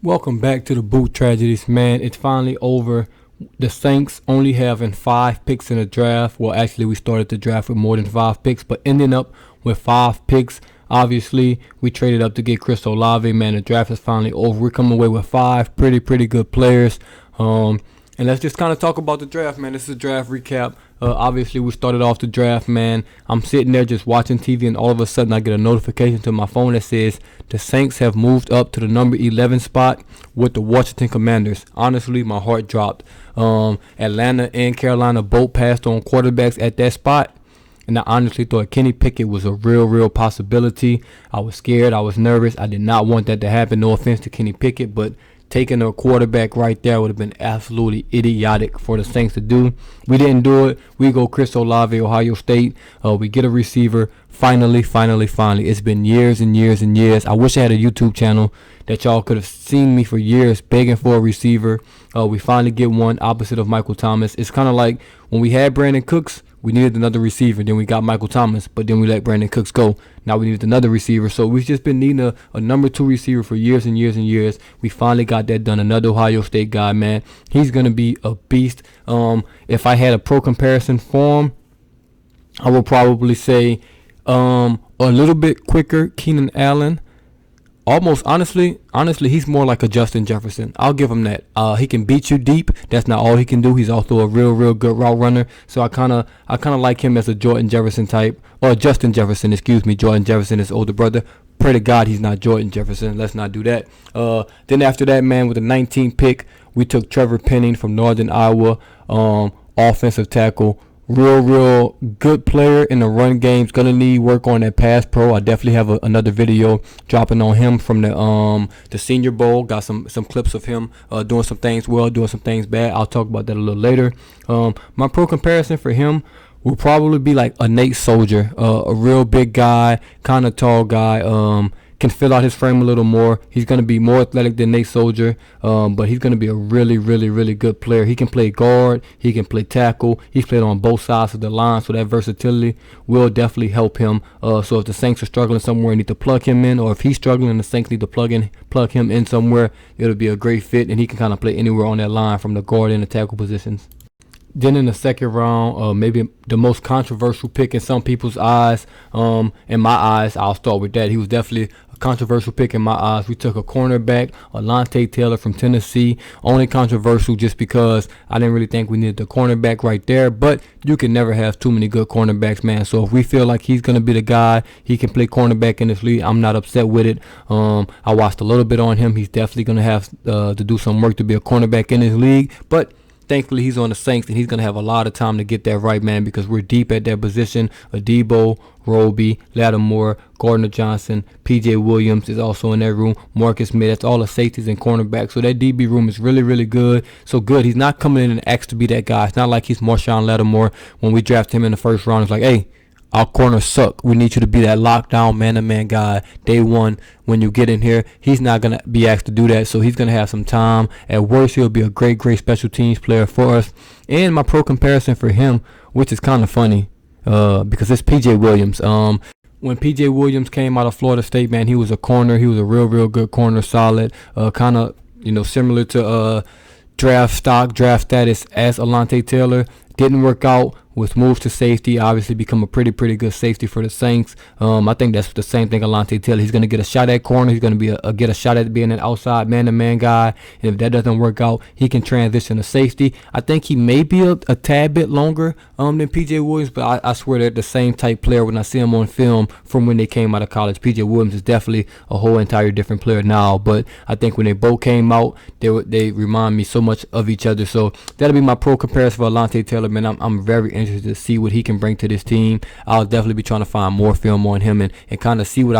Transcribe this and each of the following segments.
Welcome back to the Boot Tragedies, man. It's finally over. The Saints only having 5 picks in the draft. Well, actually, we started the draft with more than 5 picks, but ending up with 5 picks. Obviously, we traded up to get Chris Olave, man. The draft is finally over. We're coming away with 5 pretty good players. And let's just kind of talk about the draft, man. This is a draft recap. Obviously, we started off the draft, man. I'm sitting there just watching TV, and all of a sudden, I get a notification to my phone that says the Saints have moved up to the number 11 spot with the Washington Commanders. Honestly, my heart dropped. Atlanta and Carolina both passed on quarterbacks at that spot. And I honestly thought Kenny Pickett was a real possibility. I was scared. I was nervous. I did not want that to happen. No offense to Kenny Pickett, but taking a quarterback right there would have been absolutely idiotic for the Saints to do. We didn't do it. We go Chris Olave, Ohio State. We get a receiver. Finally. It's been years and years. I wish I had a YouTube channel that y'all could have seen me for years begging for a receiver. We finally get one opposite of Michael Thomas. It's kind of like when we had Brandon Cooks, we needed another receiver. Then we got Michael Thomas, but then we let Brandon Cooks go. Now we needed another receiver. So we've just been needing a number 2 receiver for years and years. We finally got that done. Another Ohio State guy, man. He's going to be a beast. If I had a pro comparison for him, I would probably say a little bit quicker Keenan Allen. Almost honestly, he's more like a Justin Jefferson. I'll give him that. He can beat you deep. That's not all he can do. He's also a real good route runner. So I kind of like him as a Jordan Jefferson type, or Justin Jefferson. Excuse me, Jordan Jefferson, his older brother. Pray to God he's not Jordan Jefferson. Let's not do that. Then after that, man, with the 19th pick, we took Trevor Penning from Northern Iowa, offensive tackle. Real good player in the run game's gonna need work on that pass pro. I definitely have another video dropping on him from the Senior Bowl. Got some clips of him doing some things well, doing some things bad. I'll talk about that a little later. My pro comparison for him will probably be like a Nate Soldier, a real big guy, kind of tall guy. Can fill out his frame a little more. He's going to be more athletic than Nate Soldier, but he's going to be a really good player. He can play guard. He can play tackle. He's played on both sides of the line, so that versatility will definitely help him. So if the Saints are struggling somewhere and need to plug him in, or if he's struggling and the Saints need to plug him in somewhere, it'll be a great fit, and he can kind of play anywhere on that line from the guard and the tackle positions. Then in the second round, maybe the most controversial pick in some people's eyes, in my eyes, I'll start with that. He was definitely a controversial pick in my eyes. We took a cornerback, Alontae Taylor from Tennessee. Only controversial just because I didn't really think we needed the cornerback right there. But you can never have too many good cornerbacks, man. So if we feel like he's going to be the guy, he can play cornerback in this league, I'm not upset with it. I watched a little bit on him. He's definitely going to have to do some work to be a cornerback in this league. But thankfully, he's on the Saints, and he's going to have a lot of time to get that right, man, because we're deep at that position. Adebo, Roby, Lattimore, Gardner-Johnson, P.J. Williams is also in that room. Marcus May, that's all the safeties and cornerbacks. So that DB room is really good. So good. He's not coming in and asked to be that guy. It's not like he's Marshawn Lattimore. When we draft him in the first round, it's like, hey, our corners suck. We need you to be that lockdown man-to-man guy day one when you get in here. He's not going to be asked to do that, so he's going to have some time. At worst, he'll be a great special teams player for us. And my pro comparison for him, which is kind of funny, because it's P.J. Williams. When P.J. Williams came out of Florida State, man, he was a corner. He was a real good corner, solid, kind of, similar to draft status as Alontae Taylor. Didn't work out. Was moved to safety, obviously become a pretty good safety for the Saints. I think that's the same thing Alontae Taylor. He's going to get a shot at corner. He's going to get a shot at being an outside man-to-man guy. And if that doesn't work out, he can transition to safety. I think he may be a tad bit longer than P.J. Williams, but I swear they're the same type player when I see him on film from when they came out of college. P.J. Williams is definitely a whole entire different player now, but I think when they both came out, they remind me so much of each other. So that'll be my pro comparison for Alontae Taylor, man. I'm very interested to see what he can bring to this team. I'll definitely be trying to find more film on him and kind of see if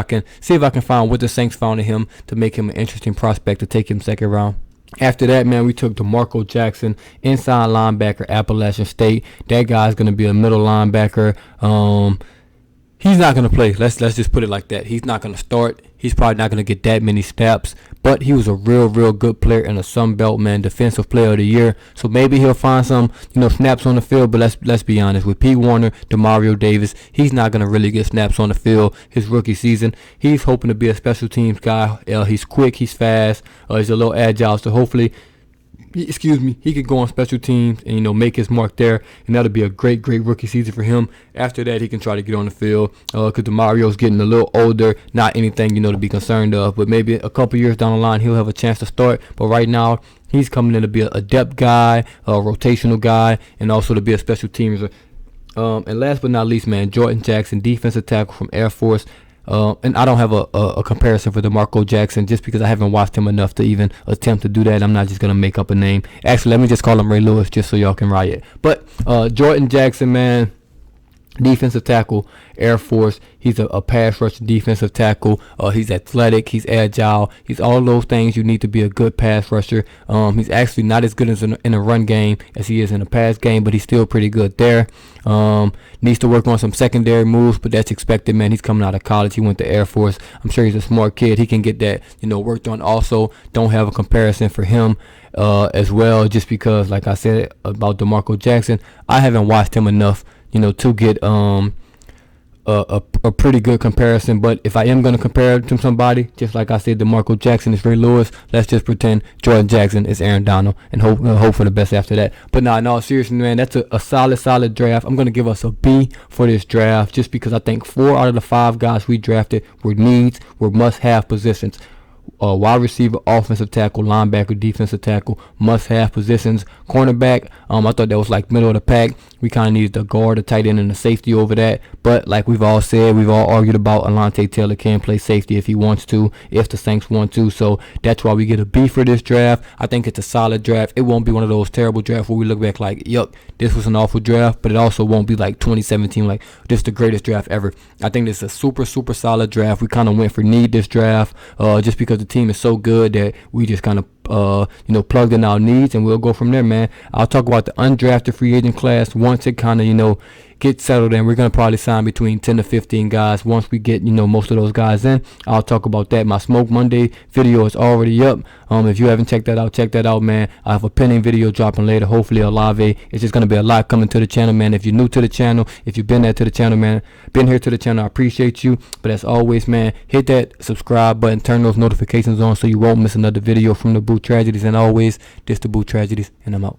I can find what the Saints found in him to make him an interesting prospect to take him second round. After that, man, we took Demarco Jackson, inside linebacker, Appalachian State. That guy's going to be a middle linebacker. He's not gonna play. Let's just put it like that. He's not gonna start. He's probably not gonna get that many snaps. But he was a real good player in the Sun Belt, man. Defensive Player of the Year. So maybe he'll find some, snaps on the field. But let's be honest. With P. Warner, Demario Davis, he's not gonna really get snaps on the field his rookie season. He's hoping to be a special teams guy. He's quick. He's fast. He's a little agile. So hopefully, he could go on special teams and make his mark there, and that'll be a great rookie season for him. After that, he can try to get on the field because DeMario's getting a little older. Not anything to be concerned of, but maybe a couple years down the line he'll have a chance to start. But right now he's coming in to be a depth guy, a rotational guy, and also to be a special teamer. And last but not least, man, Jordan Jackson, defensive tackle from Air Force. And I don't have a comparison for Demarco Jackson just because I haven't watched him enough to even attempt to do that. I'm not just going to make up a name. Actually, let me just call him Ray Lewis just so y'all can riot. But Jordan Jackson, man, defensive tackle, Air Force. He's a pass rush defensive tackle. He's athletic. He's agile. He's all those things you need to be a good pass rusher. He's actually not as good as in a run game as he is in a pass game, but he's still pretty good there. Needs to work on some secondary moves, but that's expected, man. He's coming out of college. He went to Air Force. I'm sure he's a smart kid. He can get that, worked on. Also, don't have a comparison for him as well, just because, like I said about Demarco Jackson, I haven't watched him enough to get a pretty good comparison. But if I am going to compare it to somebody, just like I said, DeMarco Jackson is Ray Lewis, let's just pretend Jordan Jackson is Aaron Donald and hope for the best after that. But nah, in all seriousness, man, that's a solid draft. I'm going to give us a B for this draft just because I think 4 out of the 5 guys we drafted were must-have positions. Wide receiver, offensive tackle, linebacker, defensive tackle, must-have positions. Cornerback, I thought that was like middle of the pack. We kind of needed the guard, the tight end, and the safety over that. But like we've all said, we've all argued about Alontae Taylor can play safety if he wants to, if the Saints want to. So that's why we get a B for this draft. I think it's a solid draft. It won't be one of those terrible drafts where we look back like, yuck, this was an awful draft. But it also won't be like 2017, like this is the greatest draft ever. I think this is a super solid draft. We kind of went for need this draft just because the team is so good that we just kind of plugged in our needs, and we'll go from there, man. I'll talk about the undrafted free agent class once it kind of get settled in. We're gonna probably sign between 10 to 15 guys once we get most of those guys in. I'll talk about that. My Smoke Monday video is already up. If you haven't checked that out, check that out, man. I have a pending video dropping later, hopefully a live. It's just gonna be a lot coming to the channel, man. If you're new to the channel, if you've been here to the channel, I appreciate you. But as always, man, hit that subscribe button, turn those notifications on so you won't miss another video from the Boot Tragedies. And always, this the Boot Tragedies, and I'm out.